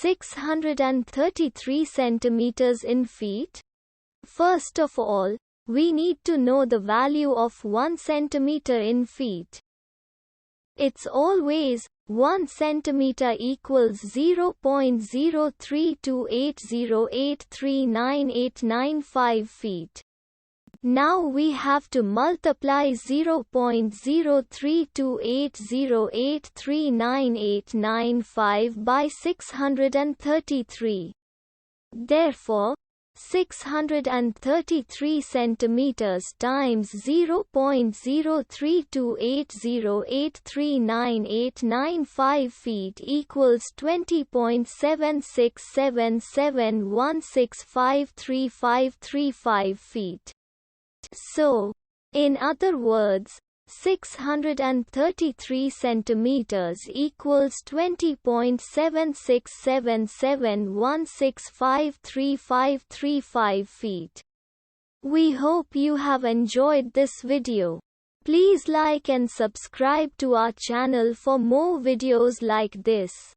633 centimeters in feet? First of all, we need to know the value of 1 centimeter in feet. It's always 1 centimeter equals 0.03280839895 feet. Now we have to multiply 0.03280839895 by 633. Therefore, 633 centimeters times 0.03280839895 feet equals 20.767716533535 feet. So, in other words, 633 centimeters equals 20.767716533535 feet. We hope you have enjoyed this video. Please like and subscribe to our channel for more videos like this.